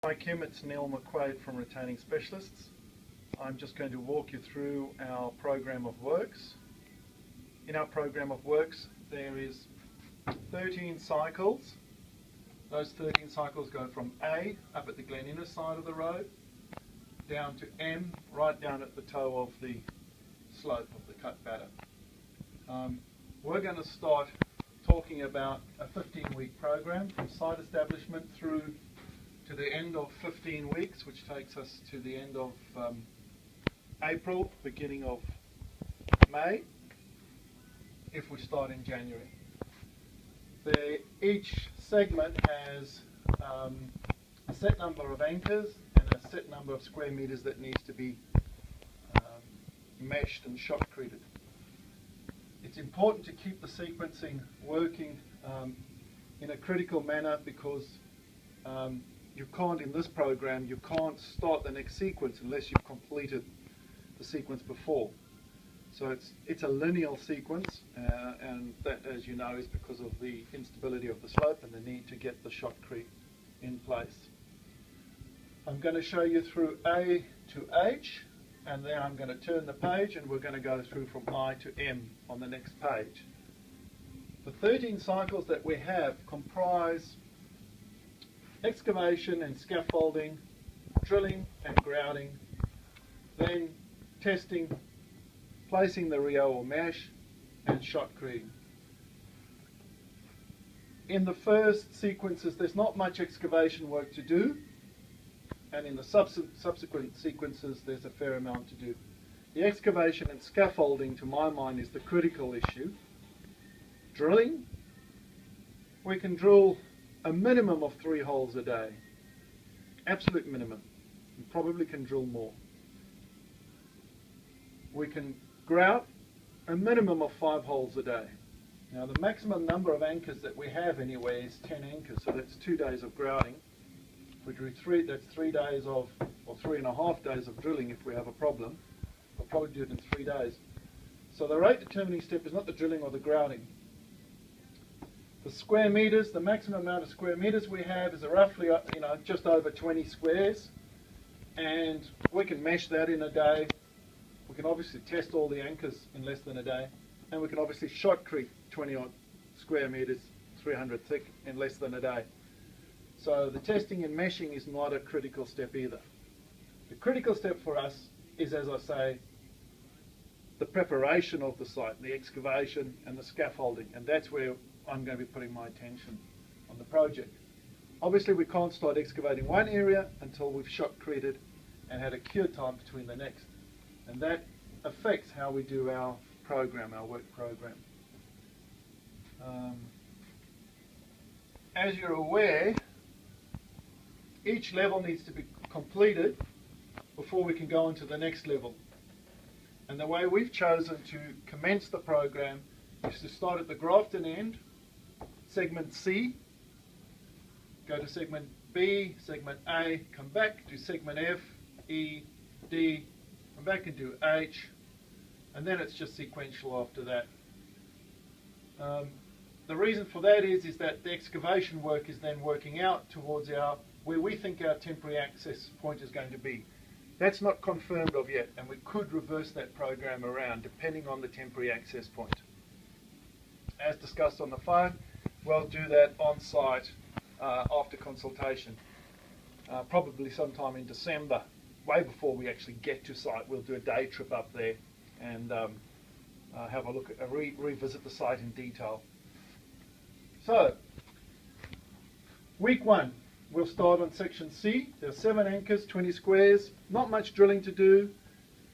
Hi Kim, it's Neil McQuaid from Retaining Specialists. I'm just going to walk you through our program of works. In our program of works there is 13 cycles. Those 13 cycles go from A, up at the Glen Innes side of the road, down to M, right down at the toe of the slope of the cut batter. We're going to start talking about a 15-week program from site establishment through to the end of 15 weeks, which takes us to the end of April, beginning of May, if we start in January. Each segment has a set number of anchors and a set number of square meters that needs to be meshed and shotcreted. It's important to keep the sequencing working in a critical manner because you can't, in this program, you can't start the next sequence unless you've completed the sequence before. So it's a linear sequence, and that, as you know, is because of the instability of the slope and the need to get the shotcrete in place. I'm going to show you through A to H, and then I'm going to turn the page and we're going to go through from I to M on the next page. The 13 cycles that we have comprise excavation and scaffolding, drilling and grouting, then testing, placing the Rio or mesh, and shotcreting. In the first sequences there's not much excavation work to do, and in the subsequent sequences there's a fair amount to do. The excavation and scaffolding, to my mind, is the critical issue. Drilling, we can drill a minimum of 3 holes a day, absolute minimum. You probably can drill more. We can grout a minimum of 5 holes a day. Now the maximum number of anchors that we have anywhere is 10 anchors, so that's 2 days of grouting. If we do 3, that's 3 days of, or 3.5 days of drilling if we have a problem. We'll probably do it in 3 days. So the rate determining step is not the drilling or the grouting. The square meters, the maximum amount of square meters we have is roughly, just over 20 squares, and we can mesh that in a day. We can obviously test all the anchors in less than a day, and we can obviously shotcrete 20 odd square meters, 300 thick, in less than a day. So the testing and meshing is not a critical step either. The critical step for us is, as I say, the preparation of the site, the excavation and the scaffolding, and that's where I'm going to be putting my attention on the project. Obviously we can't start excavating one area until we've shotcreted and had a cure time between the next, and that affects how we do our program, our work program. As you're aware, each level needs to be completed before we can go on to the next level. And the way we've chosen to commence the program is to start at the Grafton end, segment C, go to segment B, segment A, come back to segment F, E, D, come back and do H, and then it's just sequential after that. The reason for that is that the excavation work is then working out towards where we think our temporary access point is going to be. That's not confirmed of yet, and we could reverse that program around depending on the temporary access point. As discussed on the phone, we'll do that on site after consultation, probably sometime in December, way before we actually get to site. We'll do a day trip up there and have a look at, revisit the site in detail. So, week 1, we'll start on section C. There are 7 anchors, 20 squares, not much drilling to do,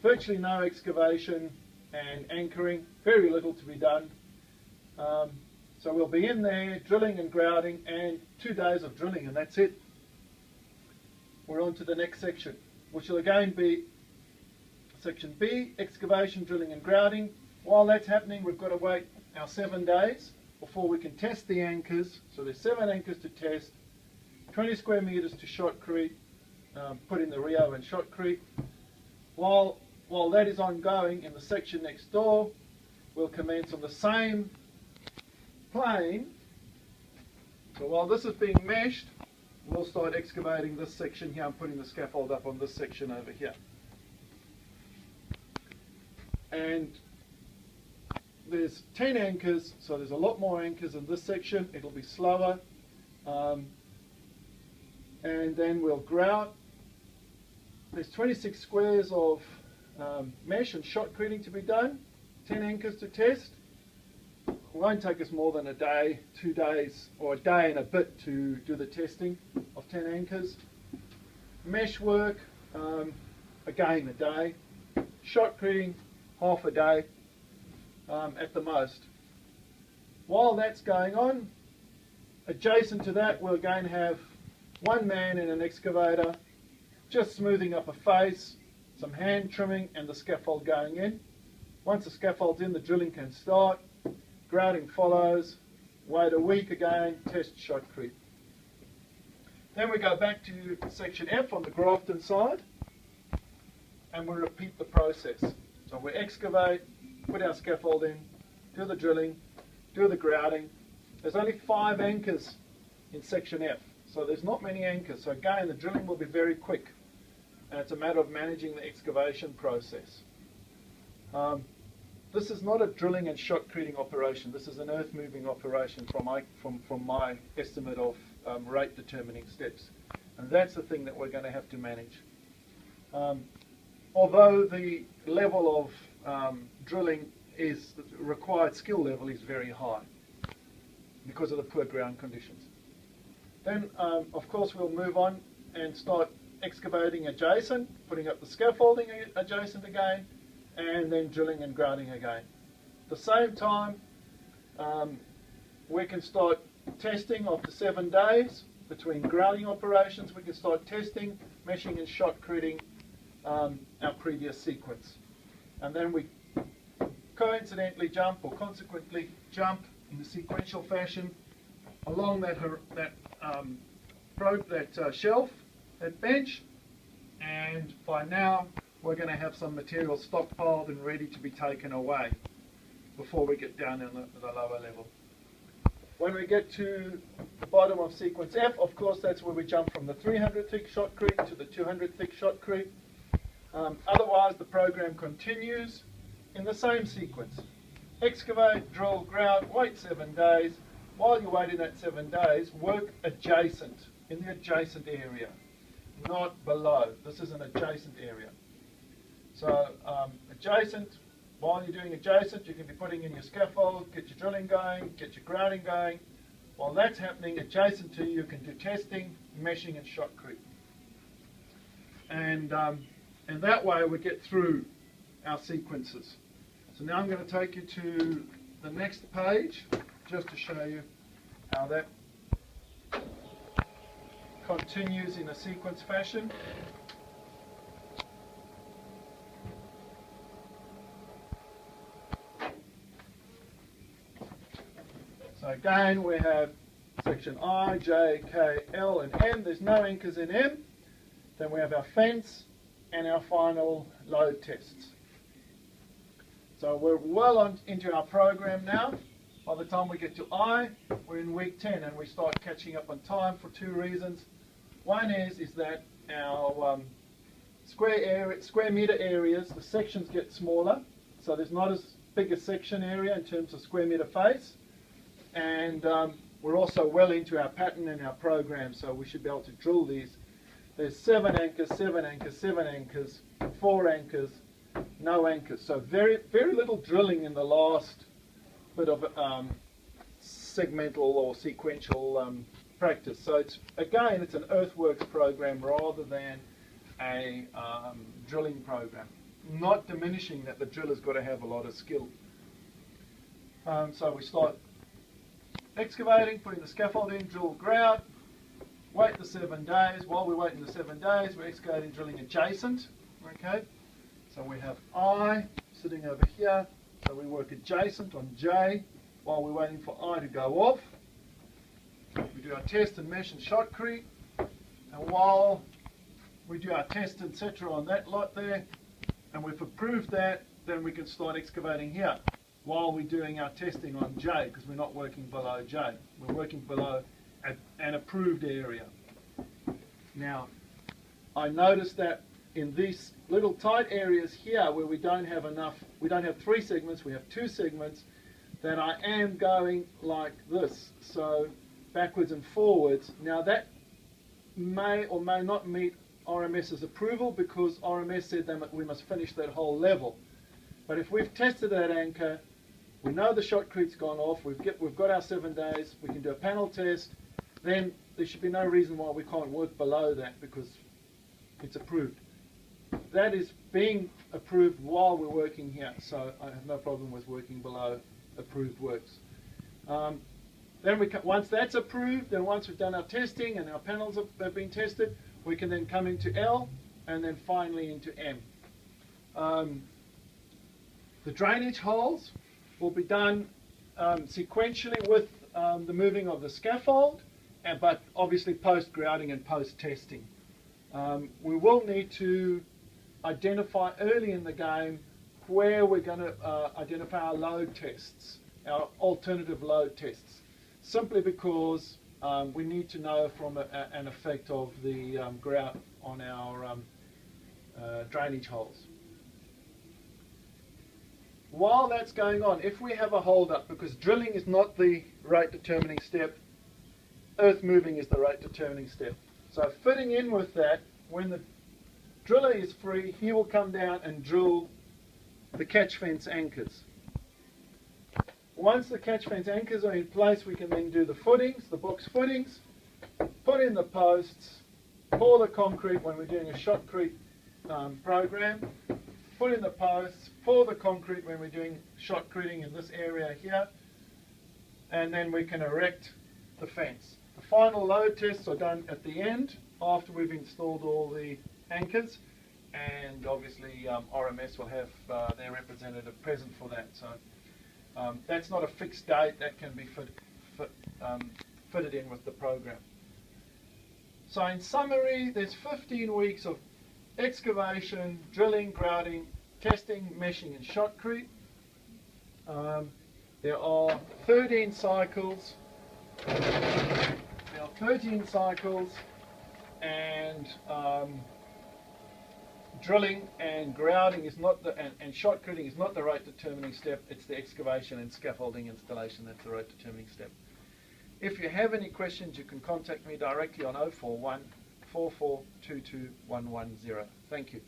virtually no excavation and anchoring, very little to be done. So we'll be in there drilling and grouting, and 2 days of drilling, and that's it. We're on to the next section, which will again be section B, excavation, drilling and grouting. While that's happening, we've got to wait our 7 days before we can test the anchors. So there's 7 anchors to test, 20 square meters to shotcrete, put in the Rio and shotcrete. While that is ongoing, in the section next door, we'll commence on the same plane. So while this is being meshed, we'll start excavating this section here and putting the scaffold up on this section over here. And there's 10 anchors, so there's a lot more anchors in this section. It'll be slower. And then we'll grout. There's 26 squares of mesh and shotcreting to be done, 10 anchors to test. It won't take us more than a day, 2 days, or a day and a bit to do the testing of 10 anchors. Mesh work, again a day. Shotcreting, half a day at the most. While that's going on, adjacent to that we'll again have one man in an excavator just smoothing up a face, some hand trimming and the scaffold going in. Once the scaffold's in, the drilling can start. Grouting follows. Wait a week again, test shotcrete. Then we go back to section F on the Grafton side and we repeat the process. So we excavate, put our scaffold in, do the drilling, do the grouting. There's only 5 anchors in section F, so there's not many anchors. So again, the drilling will be very quick, and it's a matter of managing the excavation process. This is not a drilling and shotcreting operation. This is an earth moving operation from my estimate of rate determining steps, and that's the thing that we're going to have to manage. Although the level of drilling is, the required skill level is very high because of the poor ground conditions. Then, of course, we'll move on and start excavating adjacent, putting up the scaffolding adjacent again, and then drilling and grouting again. At the same time, we can start testing after 7 days. Between grouting operations, we can start testing, meshing and shotcreting our previous sequence. And then we coincidentally jump, or consequently jump in a sequential fashion along that shelf, that bench, and by now we're going to have some material stockpiled and ready to be taken away before we get down in the lower level. When we get to the bottom of sequence F, of course, that's where we jump from the 300 thick shotcrete to the 200 thick shotcrete. Otherwise, the program continues in the same sequence. Excavate, drill, grout, wait 7 days. While you're waiting that 7 days, work adjacent, in the adjacent area, not below. This is an adjacent area. So adjacent, while you're doing adjacent, you can be putting in your scaffold, get your drilling going, get your grouting going. While that's happening, adjacent to you can do testing, meshing and shotcrete. And that way we get through our sequences. So now I'm going to take you to the next page just to show you how that continues in a sequence fashion. So again, we have section I, J, K, L and M. There's no anchors in M. Then we have our fence and our final load tests. So we're well on into our program now. By the time we get to I, we're in week 10 and we start catching up on time for 2 reasons. One is that our square meter areas, the sections get smaller, so there's not as big a section area in terms of square meter face. And we're also well into our pattern and our program, so we should be able to drill these. There's 7 anchors, 7 anchors, 7 anchors, 4 anchors, no anchors. So very, very little drilling in the last bit of segmental or sequential practice. So it's an earthworks program rather than a drilling program. Not diminishing that the driller's got to have a lot of skill. So we start excavating, putting the scaffold in, drill, grout, wait the 7 days. While we're waiting the 7 days, we're excavating, drilling adjacent. Okay, so we have I sitting over here, so we work adjacent on J while we're waiting for I to go off. We do our test and mesh and shotcrete, and while we do our test, etc. on that lot there, and we've approved that, then we can start excavating here while we're doing our testing on J, because we're not working below J. We're working below an approved area. Now, I noticed that in these little tight areas here where we don't have enough, we don't have 3 segments, we have 2 segments, that I am going like this, so backwards and forwards. Now that may or may not meet RMS's approval, because RMS said that we must finish that whole level. But if we've tested that anchor, we know the shotcrete's gone off, we've got our 7 days, we can do a panel test, then there should be no reason why we can't work below that, because it's approved. That is being approved while we're working here, so I have no problem with working below approved works. Then once that's approved, then once we've done our testing and our panels have been tested, we can then come into L and then finally into M. The drainage holes will be done sequentially with the moving of the scaffold, but obviously post-grouting and post-testing. We will need to identify early in the game where we're going to identify our load tests, our alternative load tests, simply because we need to know from an effect of the grout on our drainage holes. While that's going on, if we have a hold up, because drilling is not the rate determining step, earth moving is the rate determining step. So fitting in with that, when the driller is free, he will come down and drill the catch fence anchors. Once the catch fence anchors are in place, we can then do the footings, the box footings, put in the posts, pour the concrete when we're doing a shotcrete program, put in the posts, pour the concrete when we're doing shotcreting in this area here, and then we can erect the fence. The final load tests are done at the end after we've installed all the anchors, and obviously RMS will have their representative present for that. So that's not a fixed date, that can be fitted in with the program. So in summary, there's 15 weeks of excavation, drilling, grouting, testing, meshing and shotcrete. There are 13 cycles. There are 13 cycles, and drilling and grouting is not the, and shotcreting is not the rate determining step. It's the excavation and scaffolding installation that's the rate determining step. If you have any questions, you can contact me directly on 041 4422 110. Thank you.